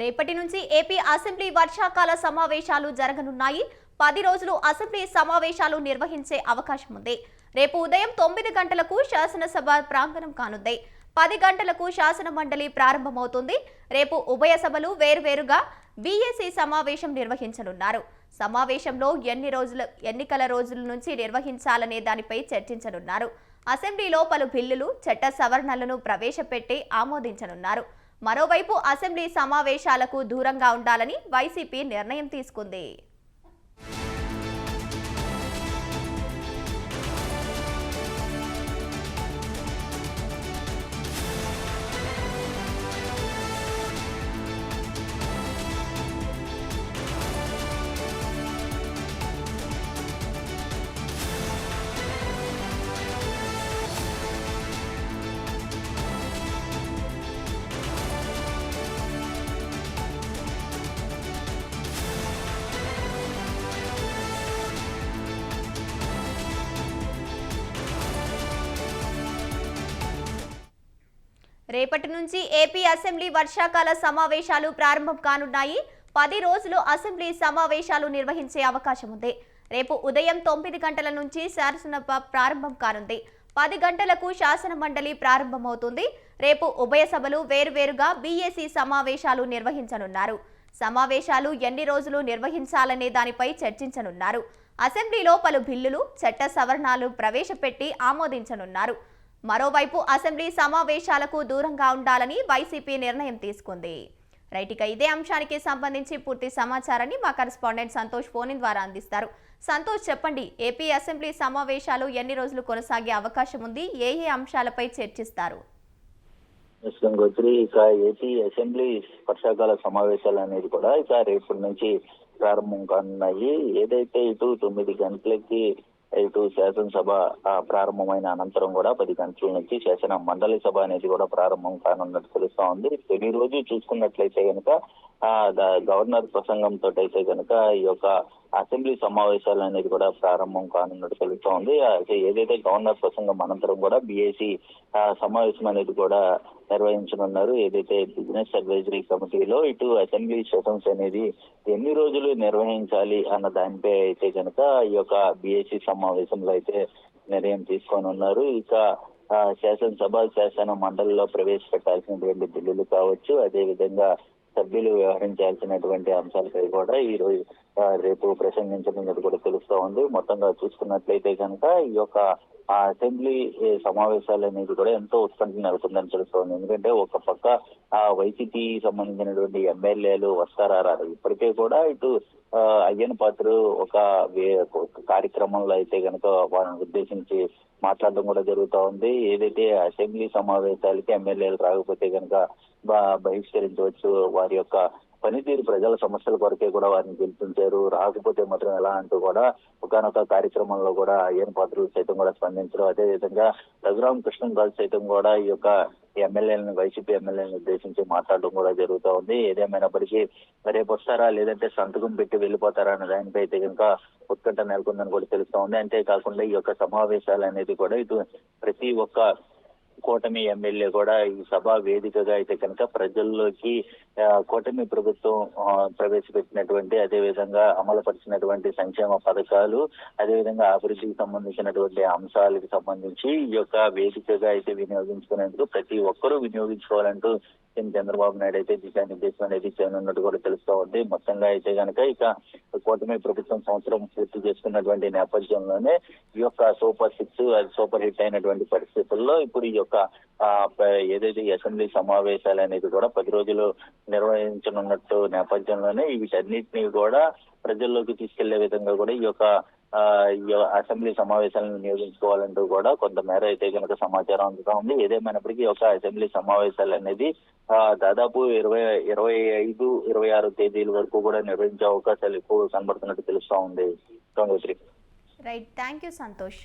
రేపటి నుంచి AP assembly వర్షాకాల సమావేశాలు జరగనున్నాయి. 10 రోజులు అసెంబ్లీ సమావేశాలు నిర్వహించే అవకాశం ఉంది. రేపు ఉదయం 9 గంటలకు శాసనసభ ప్రాంగణం కానుంది. 10 గంటలకు శాసన మండలి ప్రారంభమవుతుంది. రేపు ఉభయ సభలు వేర్వేరుగా బీఏసీ సమావేశం నిర్వహించనున్నారు. సమావేశంలో ఎన్నికల రోజుల నుంచి నిర్వహించాలనే దానిపై చర్చించనున్నారు. అసెంబ్లీలో పలు బిల్లులు, చట్ట సవరణలను ప్రవేశపెట్టి ఆమోదించనున్నారు. మరోవైపు అసెంబ్లీ సమావేశాలకు దూరంగా ఉండాలని వైసీపీ నిర్ణయం తీసుకుంది. రేపటి నుంచి ఏపీ అసెంబ్లీ వర్షాకాల సమావేశాలు ప్రారంభం కానున్నాయి. 10 రోజులు అసెంబ్లీ సమావేశాలు నిర్వహించే అవకాశం ఉంది. రేపు ఉదయం 9 గంటల నుంచి శాసనసభ ప్రారంభం కానుంది. 10 గంటలకు శాసన మండలి ప్రారంభమవుతుంది. రేపు ఉభయ సభలు వేర్వేరుగా బీఏసీ సమావేశాలు నిర్వహించనున్నారు. సమావేశాలు ఎన్ని రోజులు నిర్వహించాలనే దానిపై చర్చించనున్నారు. అసెంబ్లీలో పలు బిల్లులు, చట్ట సవరణలు ప్రవేశపెట్టి ఆమోదించనున్నారు. మరోవైపు అసెంబ్లీ సమావేశాలకు దూరంగా ఉండాలని వైసీపీ నిర్ణయం తీసుకుంది. రైట్, ఇక ఇదే అంశానికి సంబంధించి పూర్తి సమాచారాన్ని మా కరెస్పాండెంట్ సంతోష్ ఫోన్ ద్వారా అందిస్తారు. సంతోష్, చెప్పండి, ఏపీ అసెంబ్లీ సమావేశాలు ఎన్ని రోజులు కొనసాగే అవకాశం ఉంది? ఏ అంశాలపై చర్చిస్తారు? ఇక ఏపీ అసెంబ్లీ వర్షాకాల సమావేశాలు అనేది కూడా ఇక రేపటి నుంచి ప్రారంభం కానున్నాయి. ఏదైతే ఇటు 9 గంటలకి ఇటు శాసనసభ ప్రారంభమైన అనంతరం కూడా 10 గంటల నుంచి శాసన మండలి సభ అనేది కూడా ప్రారంభం కానున్నట్టు తెలుస్తా ఉంది. తొలి రోజు చూసుకున్నట్లయితే కనుక గవర్నర్ ప్రసంగంతో అయితే కనుక ఈ యొక్క అసెంబ్లీ సమావేశాలు అనేది కూడా ప్రారంభం కానున్నట్టు తెలుస్తా ఉంది. ఏదైతే గవర్నర్ ప్రసంగం అనంతరం కూడా బీఏసీ సమావేశం అనేది కూడా నిర్వహించనున్నారు. ఏదైతే బిజినెస్ అడ్వైజరీ కమిటీలో ఇటు అసెంబ్లీ సెషన్స్ అనేది ఎన్ని రోజులు నిర్వహించాలి అన్న దానిపై అయితే కనుక ఈ యొక్క బీఏసీ సమావేశంలో అయితే నిర్ణయం తీసుకొని ఉన్నారు. ఇక శాసనసభ, శాసన మండలిలో ప్రవేశపెట్టాల్సినటువంటి బిల్లులు కావచ్చు, అదే విధంగా సభ్యులు వ్యవహరించాల్సినటువంటి అంశాలపై కూడా ఈ రోజు రేపు ప్రసంగించడం కూడా తెలుస్తా ఉంది. మొత్తంగా చూసుకున్నట్లయితే కనుక ఈ యొక్క అసెంబ్లీ సమావేశాలు అనేది కూడా ఎంతో ఉత్కంఠ నెలకొందని తెలుస్తోంది. ఎందుకంటే ఒక పక్క వైసీపీ సంబంధించినటువంటి ఎమ్మెల్యేలు వస్తారా రారు. ఇప్పటికే కూడా ఇటు అయ్యన్ పాత్ర ఒక కార్యక్రమంలో అయితే కనుక వారిని ఉద్దేశించి మాట్లాడడం కూడా జరుగుతూ ఉంది. ఏదైతే అసెంబ్లీ సమావేశాలకి ఎమ్మెల్యేలు రాకపోతే కనుక బహిష్కరించవచ్చు, వారి యొక్క పనితీరు ప్రజల సమస్యల కొరకే కూడా వారిని గెలిపించారు, రాకపోతే మాత్రం ఎలా అంటూ కూడా ఒకనొక కార్యక్రమంలో కూడా అయ్యన్ పాత్రులు సైతం కూడా స్పందించడం. అదేవిధంగా రఘురామ కృష్ణరాజు సైతం కూడా ఈ యొక్క ఎమ్మెల్యేలను, వైసీపీ ఎమ్మెల్యేలను ఉద్దేశించి మాట్లాడడం కూడా జరుగుతూ ఉంది. ఏదేమైనప్పటికీ రేపు వస్తారా లేదంటే సంతకం పెట్టి వెళ్ళిపోతారా అనే దానిపై అయితే కనుక ఉత్కంఠ నెలకొందని కూడా తెలుస్తూ ఉంది. అంతేకాకుండా ఈ యొక్క సమావేశాలు అనేది కూడా ఇటు ప్రతి ఒక్క కూటమి ఎమ్మెల్యే కూడా ఈ సభా వేదికగా అయితే కనుక ప్రజల్లోకి కూటమి ప్రభుత్వం ప్రవేశపెట్టినటువంటి, అదేవిధంగా అమలుపరిచినటువంటి సంక్షేమ పథకాలు, అదేవిధంగా అభివృద్ధికి సంబంధించినటువంటి అంశాలకు సంబంధించి ఈ యొక్క వేదికగా అయితే వినియోగించుకునేందుకు ప్రతి ఒక్కరూ వినియోగించుకోవాలంటూ చంద్రబాబు నాయుడు అయితే దిశానిర్దేశం అనేది చేయనున్నట్టు కూడా తెలుస్తూ ఉంది. మొత్తంగా అయితే కనుక ఇక కూటమి ప్రభుత్వం సంవత్సరం పూర్తి చేసుకున్నటువంటి నేపథ్యంలోనే ఈ యొక్క సూపర్ 6 అది సూపర్ హిట్ అయినటువంటి పరిస్థితుల్లో ఇప్పుడు ఈ యొక్క ఏదైతే అసెంబ్లీ సమావేశాలు అనేది కూడా 10 రోజులు నిర్వహించనున్నట్టు నేపథ్యంలోనే వీటన్నిటినీ కూడా ప్రజల్లోకి తీసుకెళ్లే విధంగా కూడా ఈ యొక్క అసెంబ్లీ సమావేశాలను వినియోగించుకోవాలంటూ కూడా కొంతమేర అయితే కనుక సమాచారం అందుతా ఉంది. ఏదేమైనప్పటికీ ఒక అసెంబ్లీ సమావేశాలు అనేది దాదాపు 25, 26 తేదీల వరకు కూడా నిర్వహించే అవకాశాలు ఎక్కువ కనబడుతున్నట్టు తెలుస్తా ఉంది. Right, thank you Santosh.